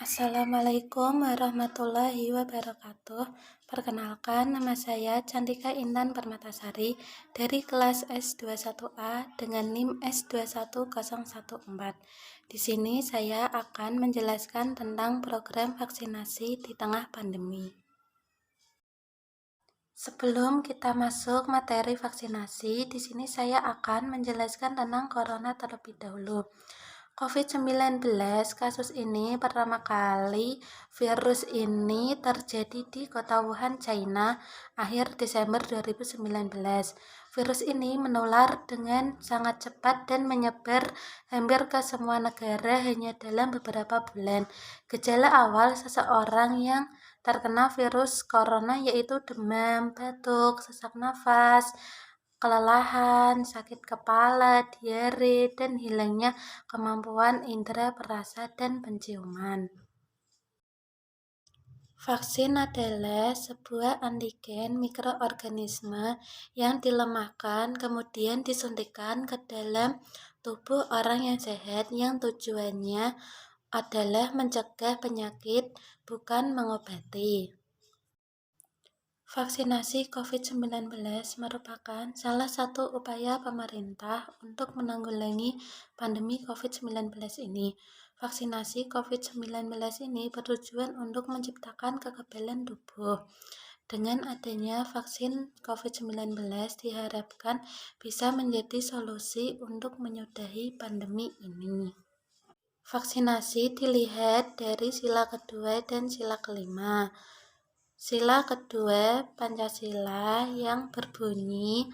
Assalamualaikum warahmatullahi wabarakatuh. Perkenalkan, nama saya Cantika Intan Permatasari dari kelas S21A dengan NIM S21014. Di sini saya akan menjelaskan tentang program vaksinasi di tengah pandemi. Sebelum kita masuk materi vaksinasi, di sini saya akan menjelaskan tentang corona terlebih dahulu. COVID-19 kasus ini pertama kali virus ini terjadi di kota Wuhan, China akhir Desember 2019. Virus ini menular dengan sangat cepat dan menyebar hampir ke semua negara hanya dalam beberapa bulan. Gejala awal seseorang yang terkena virus corona yaitu demam, batuk, sesak nafas, kelelahan, sakit kepala, diare, dan hilangnya kemampuan indera perasa dan penciuman. Vaksin adalah sebuah antigen mikroorganisme yang dilemahkan kemudian disuntikkan ke dalam tubuh orang yang sehat yang tujuannya adalah mencegah penyakit, bukan mengobati. Vaksinasi COVID-19 merupakan salah satu upaya pemerintah untuk menanggulangi pandemi COVID-19 ini. Vaksinasi COVID-19 ini bertujuan untuk menciptakan kekebalan tubuh. Dengan adanya vaksin COVID-19 diharapkan bisa menjadi solusi untuk menyudahi pandemi ini. Vaksinasi dilihat dari sila kedua dan sila kelima. Sila kedua Pancasila yang berbunyi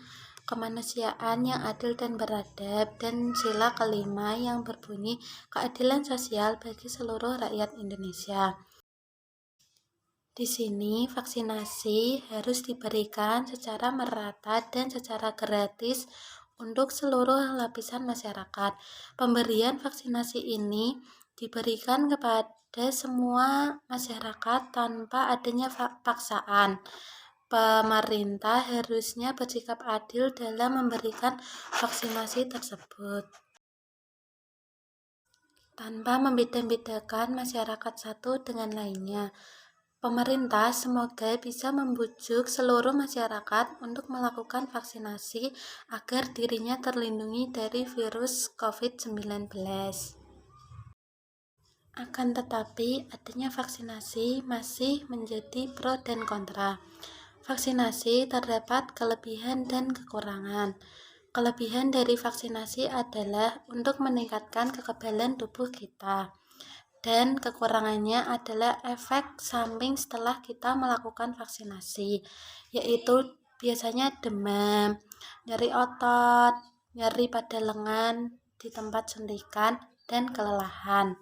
kemanusiaan yang adil dan beradab, dan sila kelima yang berbunyi keadilan sosial bagi seluruh rakyat Indonesia. Di sini vaksinasi harus diberikan secara merata dan secara gratis untuk seluruh lapisan masyarakat. Pemberian vaksinasi ini diberikan kepada semua masyarakat tanpa adanya paksaan. Pemerintah harusnya bersikap adil dalam memberikan vaksinasi tersebut, tanpa membeda-bedakan masyarakat satu dengan lainnya. Pemerintah semoga bisa membujuk seluruh masyarakat untuk melakukan vaksinasi agar dirinya terlindungi dari virus COVID-19. Akan tetapi, adanya vaksinasi masih menjadi pro dan kontra. Vaksinasi terdapat kelebihan dan kekurangan. Kelebihan dari vaksinasi adalah untuk meningkatkan kekebalan tubuh kita. Dan kekurangannya adalah efek samping setelah kita melakukan vaksinasi, yaitu biasanya demam, nyeri otot, nyeri pada lengan di tempat suntikan, dan kelelahan.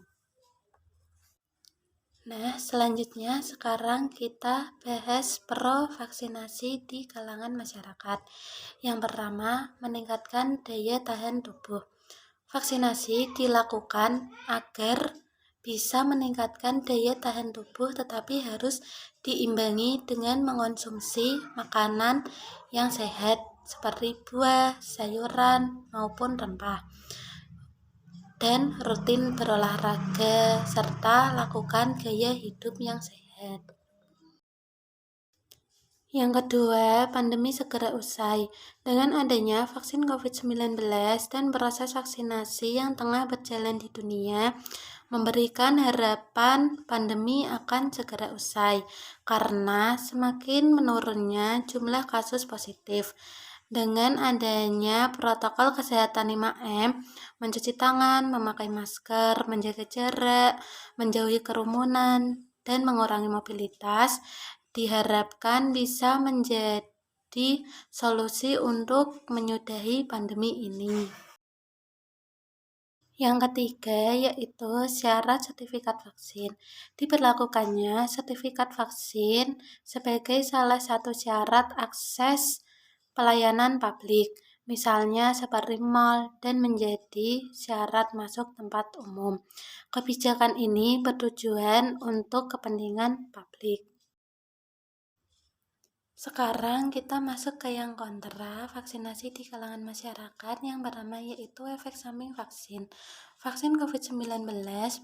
Nah, selanjutnya sekarang kita bahas pro vaksinasi di kalangan masyarakat. Yang pertama, meningkatkan daya tahan tubuh. Vaksinasi dilakukan agar bisa meningkatkan daya tahan tubuh, tetapi harus diimbangi dengan mengonsumsi makanan yang sehat seperti buah, sayuran, maupun rempah. Dan rutin berolahraga serta lakukan gaya hidup yang sehat. Yang kedua, pandemi segera usai. Dengan adanya vaksin COVID-19 dan proses vaksinasi yang tengah berjalan di dunia, memberikan harapan pandemi akan segera usai, karena semakin menurunnya jumlah kasus positif. Dengan adanya protokol kesehatan 5M, mencuci tangan, memakai masker, menjaga jarak, menjauhi kerumunan, dan mengurangi mobilitas, diharapkan bisa menjadi solusi untuk menyudahi pandemi ini. Yang ketiga yaitu syarat sertifikat vaksin. Diberlakukannya sertifikat vaksin sebagai salah satu syarat akses pelayanan publik, misalnya seperti mal, dan menjadi syarat masuk tempat umum. Kebijakan ini bertujuan untuk kepentingan publik. Sekarang kita masuk ke yang kontra vaksinasi di kalangan masyarakat yang pertama yaitu efek samping vaksin. Vaksin COVID-19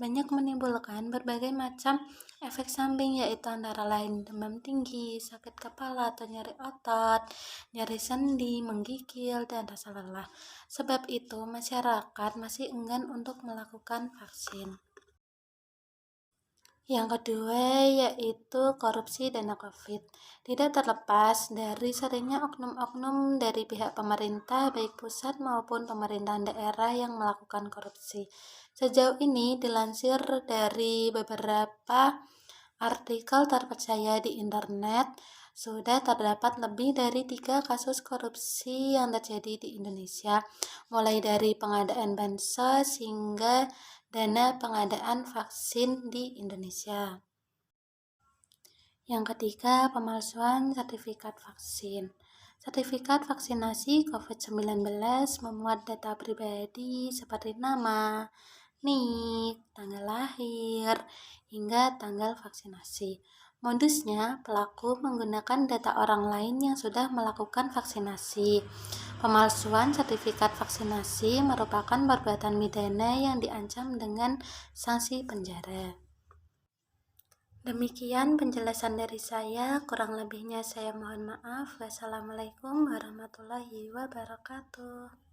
banyak menimbulkan berbagai macam efek samping yaitu antara lain demam tinggi, sakit kepala atau nyeri otot, nyeri sendi, menggigil, dan rasa lelah. Sebab itu masyarakat masih enggan untuk melakukan vaksin. Yang kedua yaitu korupsi dana COVID. Tidak terlepas dari seringnya oknum-oknum dari pihak pemerintah baik pusat maupun pemerintahan daerah yang melakukan korupsi. Sejauh ini dilansir dari beberapa artikel terpercaya di internet, sudah terdapat lebih dari 3 kasus korupsi yang terjadi di Indonesia, mulai dari pengadaan bansos hingga dana pengadaan vaksin di Indonesia. Yang ketiga, pemalsuan sertifikat vaksin. Sertifikat vaksinasi COVID-19 memuat data pribadi seperti nama, NIK, tanggal lahir, hingga tanggal vaksinasi. Modusnya, pelaku menggunakan data orang lain yang sudah melakukan vaksinasi. Pemalsuan sertifikat vaksinasi merupakan perbuatan pidana yang diancam dengan sanksi penjara. Demikian penjelasan dari saya, kurang lebihnya saya mohon maaf. Wassalamualaikum warahmatullahi wabarakatuh.